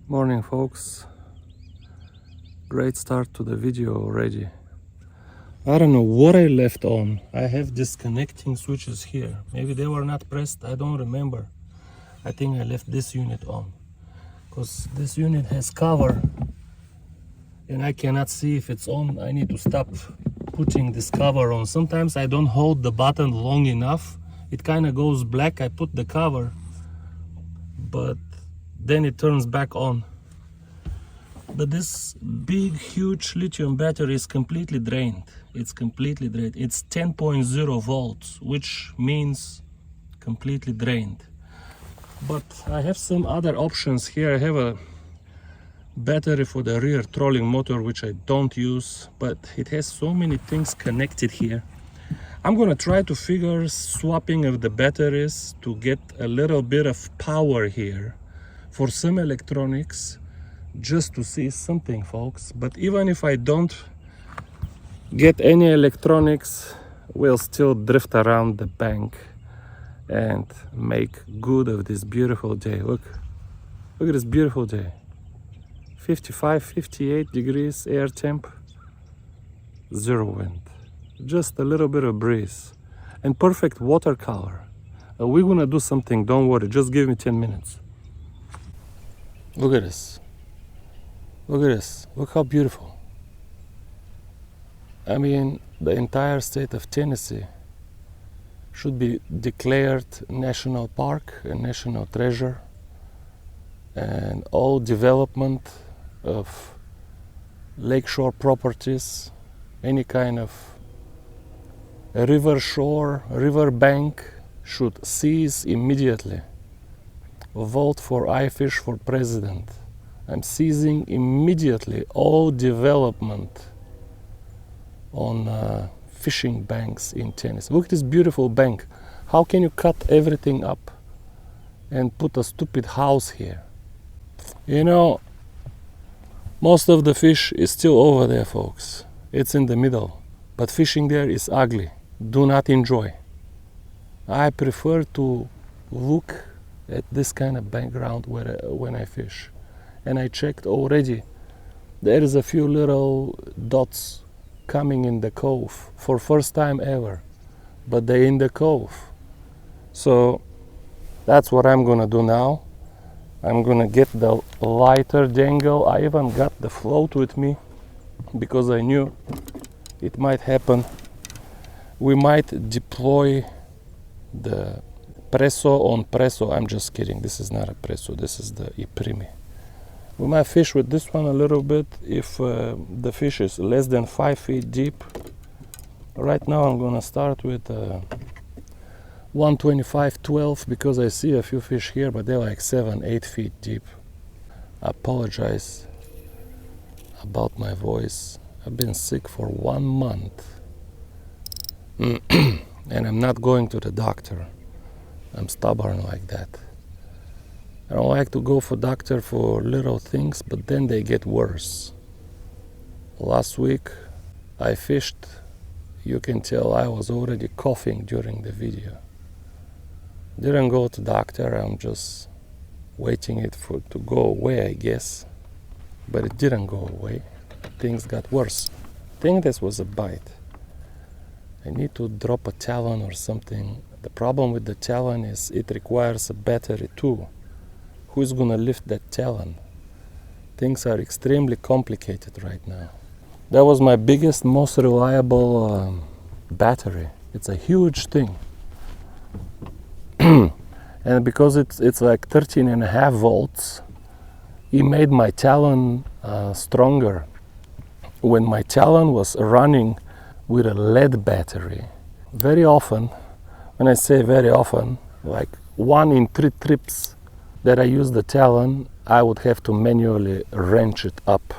Morning folks, great start to the video already. I don't know what I left on. I have disconnecting switches here. Maybe they were not pressed, I don't remember. I think I left this unit on because this unit has cover and I cannot see if it's on. I need to stop putting this cover on. Sometimes I don't hold the button long enough. It kind of goes black. I put the cover, but then it turns back on. But this big, huge lithium battery is completely drained. It's completely drained. It's 10.0 volts, which means completely drained. But I have some other options here. I have a battery for the rear trolling motor, which I don't use, but it has so many things connected here. I'm gonna try to figure swapping of the batteries to get a little bit of power here for some electronics, just to see something, folks. But even if I don't get any electronics, we'll still drift around the bank and make good of this beautiful day. Look at this beautiful day. 55, 58 degrees air temp, zero wind, just a little bit of breeze, and perfect watercolor. We're gonna do something, don't worry, just give me 10 minutes. Look at this. Look at this. Look how beautiful. I mean, the entire state of Tennessee should be declared national park, a national treasure, and all development of lakeshore properties, any kind of river shore, river bank should cease immediately. Vote for I Fish for President. I'm seizing immediately all development on fishing banks in Tennessee. Look at this beautiful bank. How can you cut everything up and put a stupid house here? You know, most of the fish is still over there, folks. It's in the middle. But fishing there is ugly. Do not enjoy. I prefer to look at this kind of background when I fish. And I checked already. There is a few little dots coming in the cove for first time ever. But they're in the cove. So that's what I'm gonna do now. I'm gonna get the lighter dangle. I even got the float with me because I knew it might happen. We might deploy the presso on presso. I'm just kidding. This is not a presso. This is the iprimi. We might fish with this one a little bit if the fish is less than 5 feet deep. Right now I'm gonna start with 125-12 because I see a few fish here, but they're like 7-8 feet deep. I apologize about my voice. I've been sick for 1 month and I'm not going to the doctor. I'm stubborn like that. I don't like to go for doctor for little things, but then they get worse. Last week I fished. You can tell I was already coughing during the video. Didn't go to doctor. I'm just waiting it to go away, I guess. But it didn't go away. Things got worse. I think this was a bite. I need to drop a Talon or something. The problem with the Talon is it requires a battery too. Who's gonna lift that Talon? Things are extremely complicated right now. That was my biggest, most reliable battery. It's a huge thing. And because it's like 13.5 volts, it made my Talon stronger. When my Talon was running with a lead battery, very often, when I say very often, like 1 in 3 trips that I use the Talon, I would have to manually wrench it up.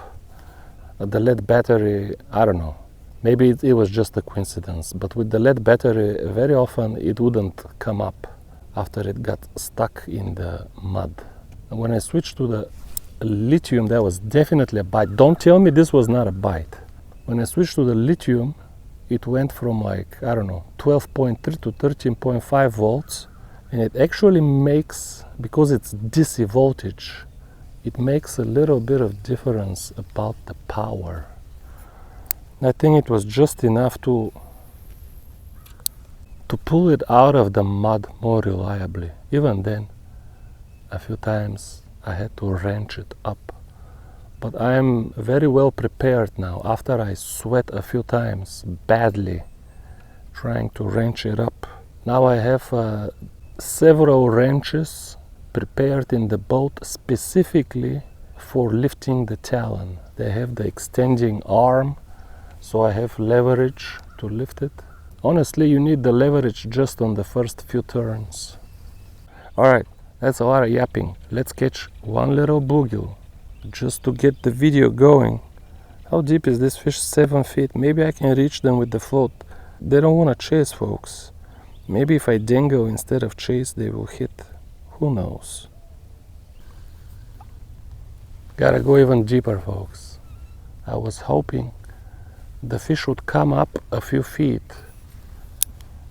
The lead battery, I don't know, maybe it was just a coincidence, but with the lead battery, very often it wouldn't come up after it got stuck in the mud. And when I switched to the lithium, that was definitely a bite. Don't tell me this was not a bite. When I switched to the lithium, it went from like, I don't know, 12.3 to 13.5 volts. And it actually makes, because it's DC voltage, it makes a little bit of difference about the power. I think it was just enough to pull it out of the mud more reliably. Even then, a few times I had to wrench it up. But I am very well prepared now after I sweat a few times badly trying to wrench it up. Now I have several wrenches prepared in the boat specifically for lifting the Talon. They have the extending arm, so I have leverage to lift it. Honestly, you need the leverage just on the first few turns. Alright, that's a lot of yapping. Let's catch one little boogie just to get the video going. How deep is this fish? 7 feet. Maybe I can reach them with the float. They don't want to chase, folks. Maybe if I dangle instead of chase, they will hit. Who knows? Gotta go even deeper, folks. I was hoping the fish would come up a few feet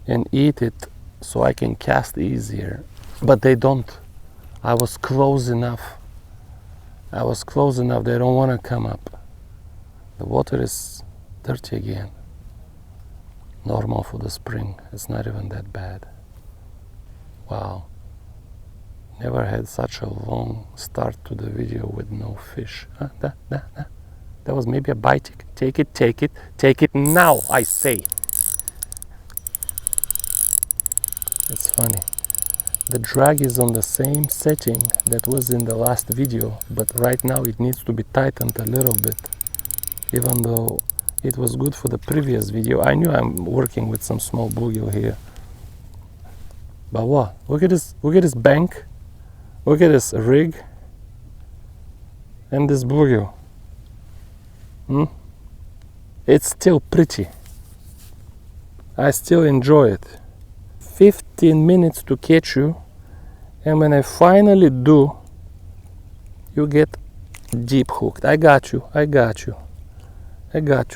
and eat it so I can cast easier. But they don't. I was close enough. They don't want to come up. The water is dirty again. Normal for the spring. It's not even that bad. Wow. Never had such a long start to the video with no fish. Huh? That was maybe a bite. Take it now, I say. It's funny. The drag is on the same setting that was in the last video, but right now it needs to be tightened a little bit. Even though it was good for the previous video, I knew I'm working with some small bluegill here. But what? Look at this bank. Look at this rig. And this bluegill. It's still pretty. I still enjoy it. 15 minutes to catch you, and when I finally do, you get deep hooked. I got you.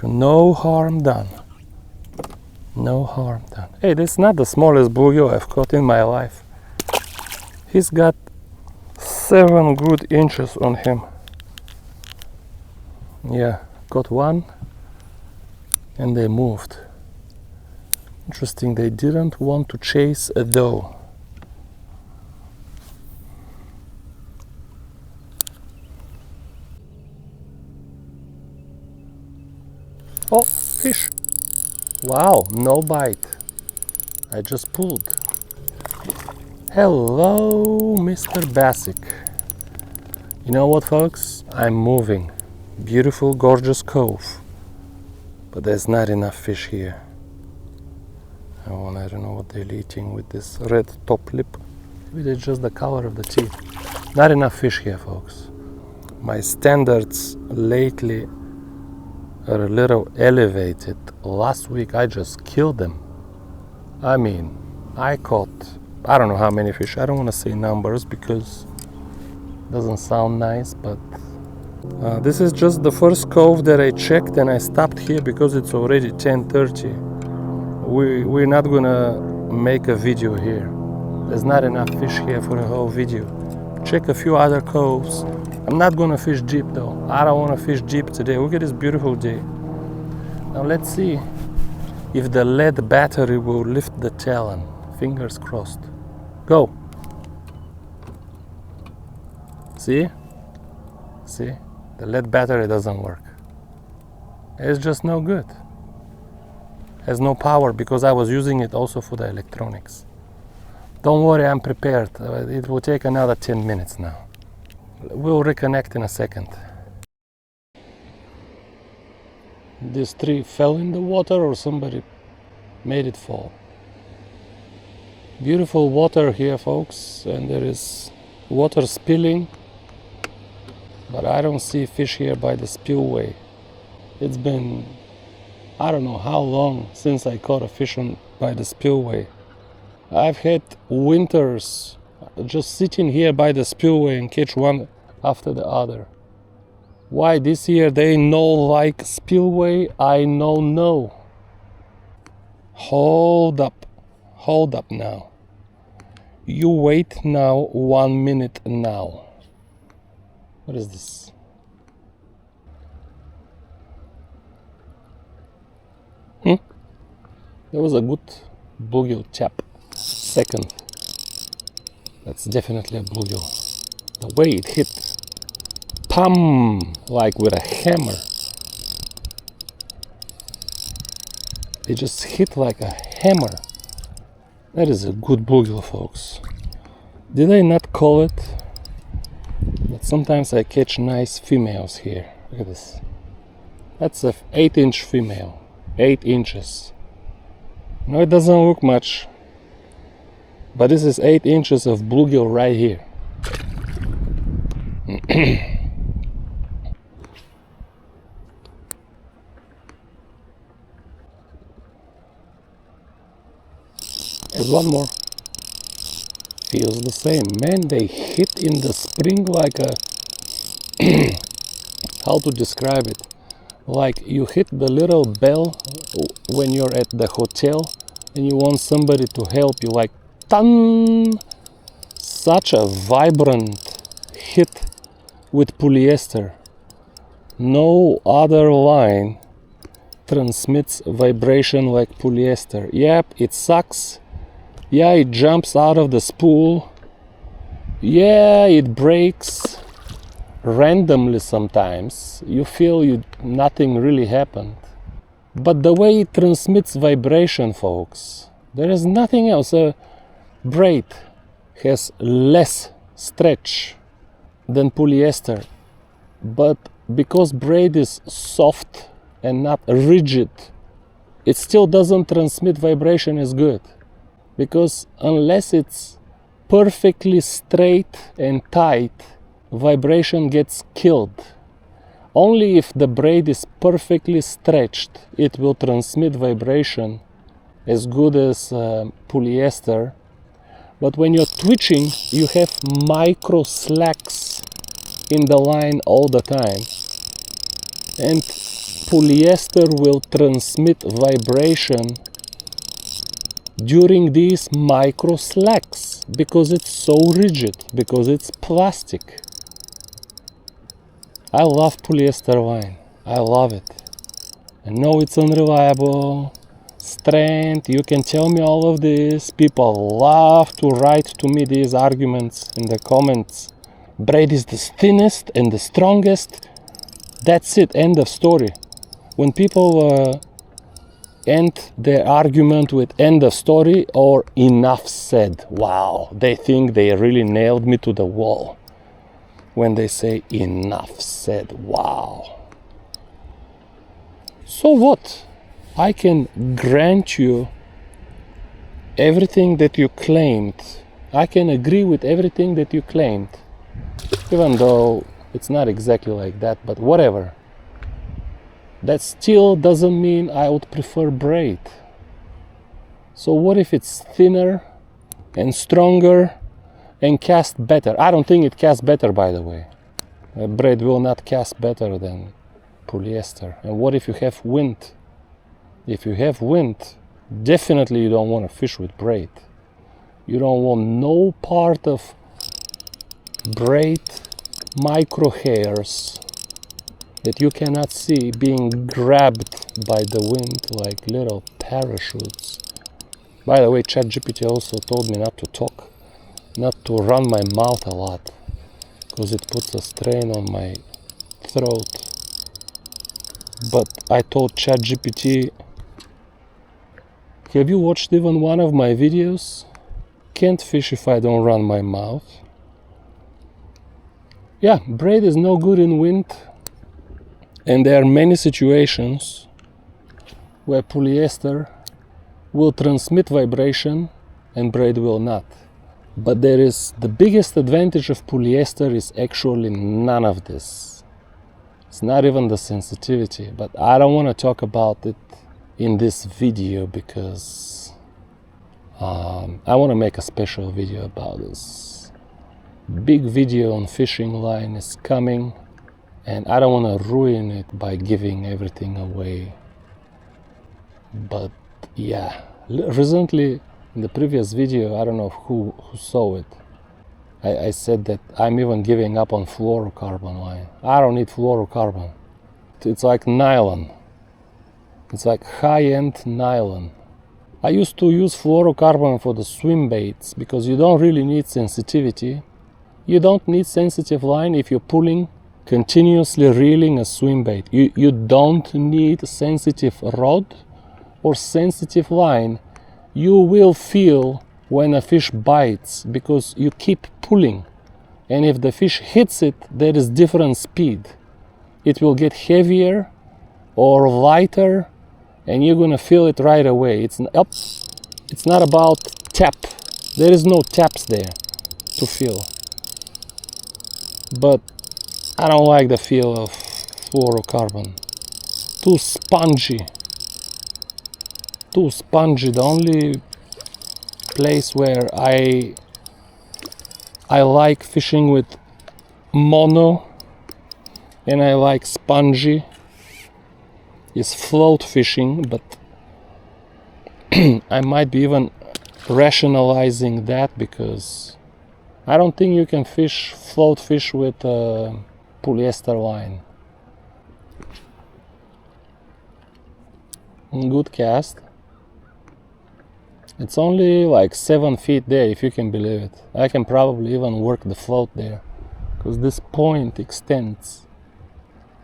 No harm done. Hey, this is not the smallest bluegill I've caught in my life. He's got 7 good inches on him. Yeah, got one, and they moved. Interesting, they didn't want to chase a doe. Oh, fish! Wow, no bite. I just pulled. Hello, Mr. Basic. You know what, folks? I'm moving. Beautiful, gorgeous cove. But there's not enough fish here. I don't know what they're eating with this red top lip. Maybe it's just the color of the teeth. Not enough fish here, folks. My standards lately are a little elevated. Last week I just killed them. I mean, I caught, I don't know how many fish. I don't want to say numbers because it doesn't sound nice, but this is just the first cove that I checked, and I stopped here because it's already 10:30. We're not gonna make a video here. There's not enough fish here for a whole video. Check a few other coves. I'm not gonna fish deep though. I don't wanna fish deep today. Look at this beautiful day. Now let's see if the lead battery will lift the Talon. Fingers crossed. Go. See? The lead battery doesn't work. It's just no good. Has no power because I was using it also for the electronics. Don't worry, I'm prepared. It will take another 10 minutes now. We'll reconnect in a second. This tree fell in the water or somebody made it fall. Beautiful water here, folks, and there is water spilling, but I don't see fish here by the spillway. It's been I don't know how long since I caught a fish by the spillway. I've had winters just sitting here by the spillway and catch one after the other. Why this year they no like spillway, I no. Hold up now. You wait now 1 minute now. What is this? There was a good bluegill chap. Second. That's definitely a bluegill. The way it hit. Pam! Like with a hammer. It just hit like a hammer. That is a good bluegill, folks. Did I not call it? But sometimes I catch nice females here. Look at this. That's a 8-inch female. 8 inches. No, it doesn't look much. But this is 8 inches of bluegill right here. There's one more. Feels the same. Man, they hit in the spring like a... how to describe it? Like you hit the little bell when you're at the hotel and you want somebody to help you, like tan! Such a vibrant hit with polyester. No other line transmits vibration like polyester. Yep, it sucks. Yeah, it jumps out of the spool. Yeah, it breaks randomly sometimes. You feel nothing really happened. But the way it transmits vibration, folks, there is nothing else. A braid has less stretch than polyester. But because braid is soft and not rigid, it still doesn't transmit vibration as good. Because unless it's perfectly straight and tight, vibration gets killed. Only if the braid is perfectly stretched, it will transmit vibration as good as polyester. But when you're twitching, you have micro slacks in the line all the time. And polyester will transmit vibration during these micro slacks because it's so rigid, because it's plastic. I love polyester line. I love it. I know it's unreliable. Strength, you can tell me all of this. People love to write to me these arguments in the comments. Braid is the thinnest and the strongest. That's it, end of story. When people end their argument with end of story or enough said, wow, they think they really nailed me to the wall when they say enough said. Wow. So what? I can grant you everything that you claimed. I can agree with everything that you claimed, even though it's not exactly like that, but whatever. That still doesn't mean I would prefer braid. So what if it's thinner and stronger and casts better? I don't think it casts better, by the way. Braid will not cast better than polyester. And what if you have wind? If you have wind, definitely you don't want to fish with braid. You don't want no part of braid micro hairs that you cannot see being grabbed by the wind like little parachutes. By the way, ChatGPT also told me not to talk, not to run my mouth a lot, because it puts a strain on my throat. But I told ChatGPT, have you watched even one of my videos? Can't fish if I don't run my mouth. Yeah, braid is no good in wind. And there are many situations where polyester will transmit vibration and braid will not. But there is the biggest advantage of polyester is actually none of this. It's not even the sensitivity, but I don't want to talk about it in this video because I want to make a special video about this. Big video on fishing line is coming. And I don't want to ruin it by giving everything away. But yeah, recently in the previous video, I don't know who saw it. I said that I'm even giving up on fluorocarbon line. I don't need fluorocarbon. It's like nylon. It's like high-end nylon. I used to use fluorocarbon for the swim baits because you don't really need sensitivity. You don't need sensitive line if you're pulling, continuously reeling a swim bait. You don't need sensitive rod or sensitive line. You will feel when a fish bites because you keep pulling, and if the fish hits it, there is different speed. It will get heavier or lighter, and you're gonna feel it right away. It's not about tap. There is no taps there to feel. But I don't like the feel of fluorocarbon. Too spongy. Too spongy. The only place where I like fishing with mono and I like spongy is float fishing, but I might be even rationalizing that because I don't think you can float fish with polyester line. Good cast. It's only like 7 feet there, if you can believe it. I can probably even work the float there because this point extends.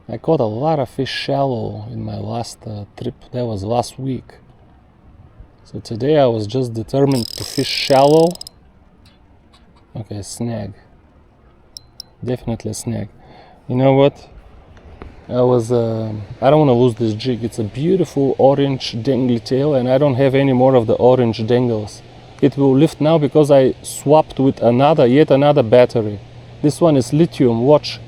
I caught a lot of fish shallow in my last trip. That was last week. So today I was just determined to fish shallow. Okay, snag. Definitely snag. You know what? I don't want to lose this jig. It's a beautiful orange dangly tail, and I don't have any more of the orange dangles. It will lift now because I swapped with yet another battery. This one is lithium. Watch.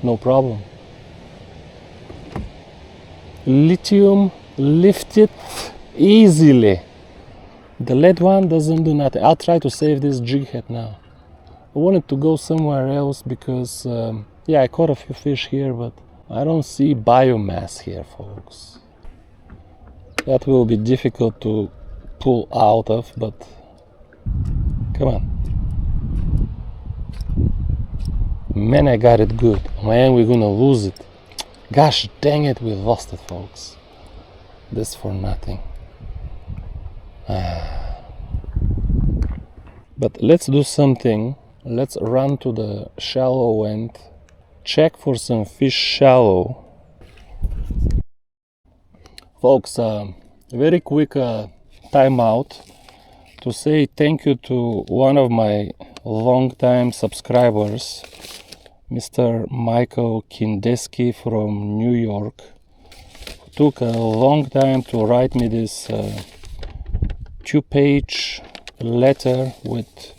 No problem. Lithium lifted easily. The lead one doesn't do nothing. I'll try to save this jig head now. I wanted to go somewhere else because yeah, I caught a few fish here, but I don't see biomass here, folks. That will be difficult to pull out of, but come on. Man, I got it good. Man, we're gonna lose it. Gosh dang it, we lost it, folks. This for nothing. But let's do something. Let's run to the shallow end, check for some fish shallow. Folks, very quick timeout to say thank you to one of my longtime subscribers, Mr. Michael Kindeski from New York. It took a long time to write me this 2-page letter with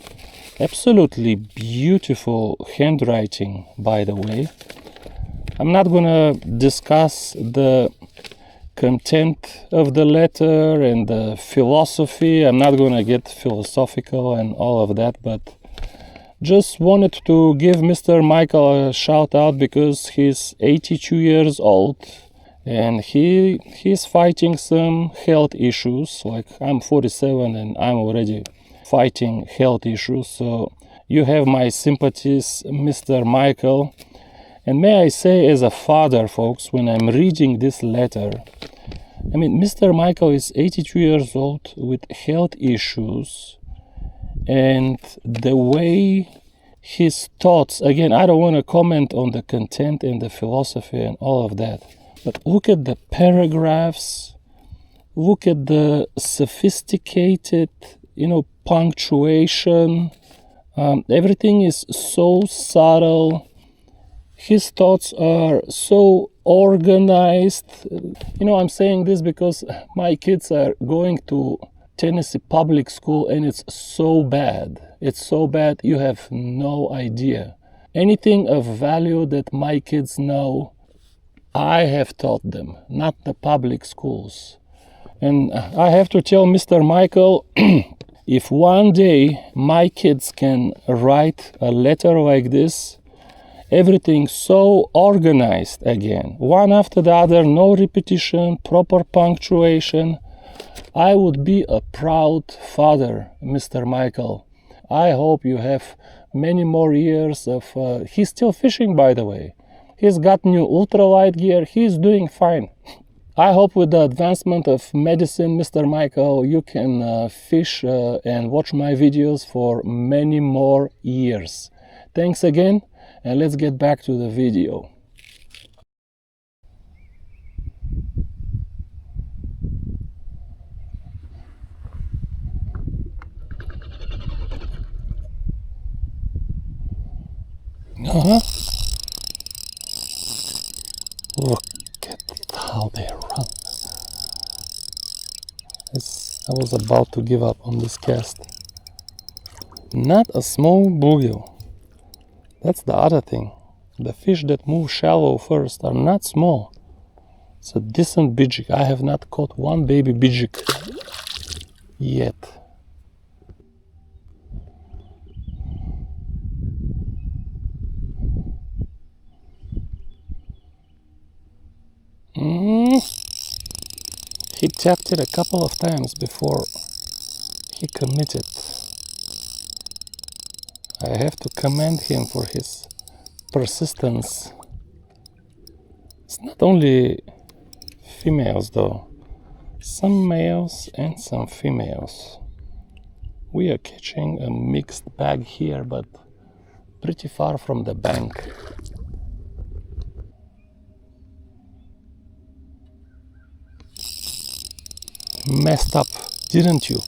absolutely beautiful handwriting, by the way. I'm not gonna discuss the content of the letter and the philosophy. I'm not gonna get philosophical and all of that, but just wanted to give Mr. Michael a shout out because he's 82 years old and he's fighting some health issues. Like I'm 47 and I'm already fighting health issues, so you have my sympathies, Mr. Michael. And may I say, as a father, folks, when I'm reading this letter, I mean, Mr. Michael is 82 years old with health issues, and the way his thoughts, again, I don't want to comment on the content and the philosophy and all of that, but look at the paragraphs, look at the sophisticated, punctuation. Everything is so subtle. His thoughts are so organized. I'm saying this because my kids are going to Tennessee public school and it's so bad. It's so bad you have no idea. Anything of value that my kids know, I have taught them, not the public schools. And I have to tell Mr. Michael, if one day my kids can write a letter like this, everything so organized again, one after the other, no repetition, proper punctuation, I would be a proud father, Mr. Michael. I hope you have many more years of... he's still fishing, by the way. He's got new ultralight gear. He's doing fine. I hope with the advancement of medicine, Mr. Michael, you can fish and watch my videos for many more years. Thanks again, and let's get back to the video. Look at how they run. I was about to give up on this cast. Not a small bluegill. That's the other thing. The fish that move shallow first are not small. It's a decent bijik. I have not caught one baby bijik yet. He tapped it a couple of times before he committed. I have to commend him for his persistence. It's not only females though, some males and some females. We are catching a mixed bag here, but pretty far from the bank. Messed up, didn't you?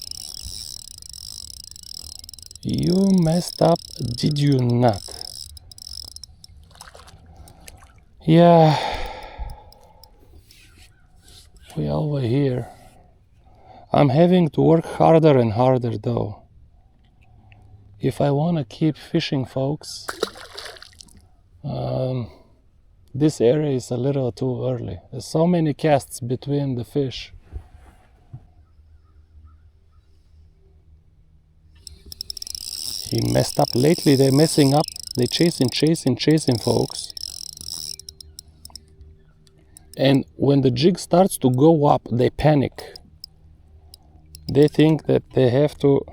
You messed up, did you not? Yeah, we are over here. I'm having to work harder and harder though. If I want to keep fishing, folks, this area is a little too early. There's so many casts between the fish. He messed up. Lately they're messing up. They're chasing, folks. And when the jig starts to go up, they panic. They think that they have to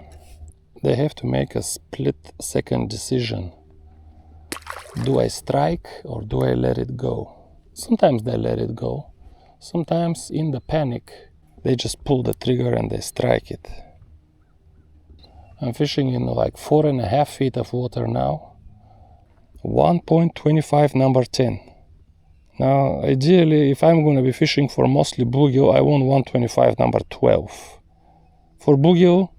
make a split-second decision. Do I strike or do I let it go? Sometimes they let it go. Sometimes in the panic, they just pull the trigger and they strike it. I'm fishing in like 4.5 feet of water now. 1.25 number 10. Now, ideally, if I'm going to be fishing for mostly bluegill, I want 125 number 12. For bluegill,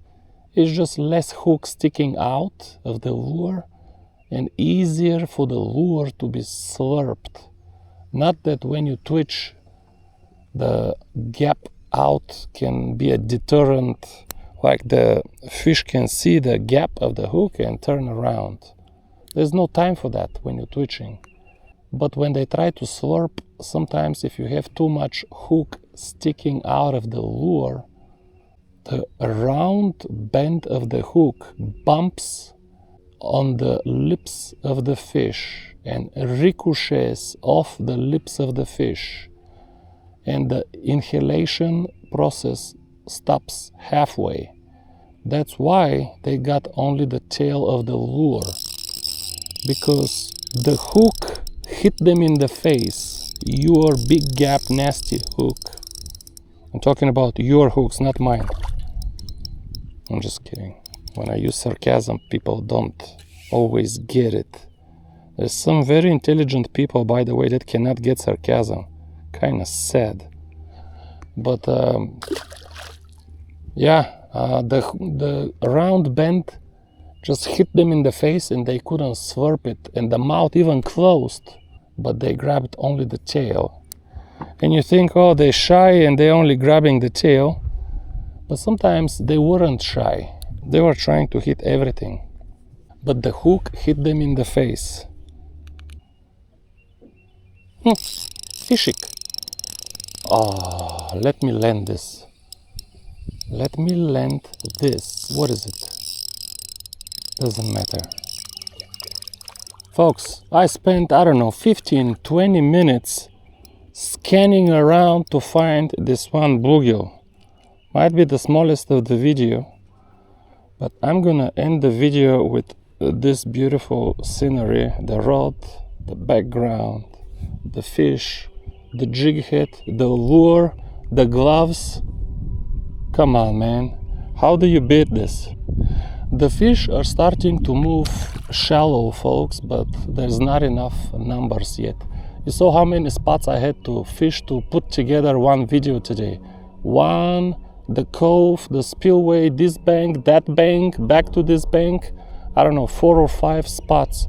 it's just less hook sticking out of the lure and easier for the lure to be slurped. Not that when you twitch, the gap out can be a deterrent, like the fish can see the gap of the hook and turn around. There's no time for that when you're twitching. But when they try to slurp, sometimes if you have too much hook sticking out of the lure, the round bend of the hook bumps on the lips of the fish and ricochets off the lips of the fish. And the inhalation process stops halfway. That's why they got only the tail of the lure, because the hook hit them in the face. Your big gap nasty hook. I'm talking about your hooks, not mine. I'm just kidding. When I use sarcasm, people don't always get it. There's some very intelligent people, by the way, that cannot get sarcasm. Kinda sad. But the round bend just hit them in the face and they couldn't slurp it, and the mouth even closed, but they grabbed only the tail. And you think, oh, they're shy and they're only grabbing the tail, but sometimes they weren't shy. They were trying to hit everything, but the hook hit them in the face. Fishing. Oh, let me land this. Let me land this. What is it? Doesn't matter. Folks, I spent, I don't know, 15-20 minutes scanning around to find this one bluegill. Might be the smallest of the video, But I'm gonna end the video with this beautiful scenery, the rod, the background, the fish, the jig head, the lure, the gloves. Come on, man, how do you beat this? The fish are starting to move shallow, folks, but there's not enough numbers yet. You saw how many spots I had to fish to put together one video today. One, the cove, the spillway, this bank, that bank, back to this bank. I don't know, 4 or 5 spots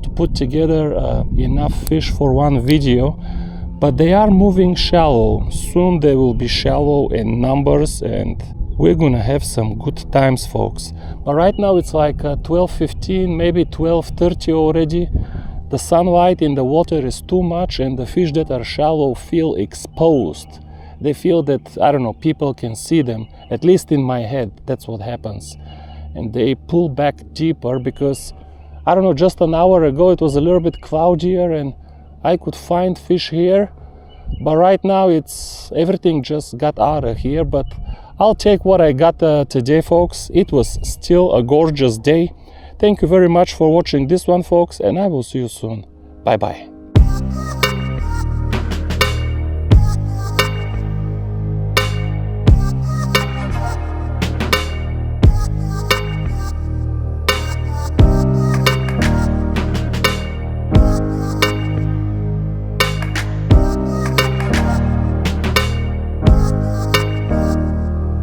to put together enough fish for one video. But they are moving shallow. Soon they will be shallow in numbers, and we're gonna have some good times, folks. But right now it's like 12:15, maybe 12:30 already. The sunlight in the water is too much, and the fish that are shallow feel exposed. They feel that, I don't know, people can see them. At least in my head, that's what happens. And they pull back deeper because, I don't know, just an hour ago it was a little bit cloudier and I could find fish here. But right now it's everything just got out of here. But I'll take what I got today, folks. It was still a gorgeous day. Thank you very much for watching this one, folks, and I will see you soon. Bye bye.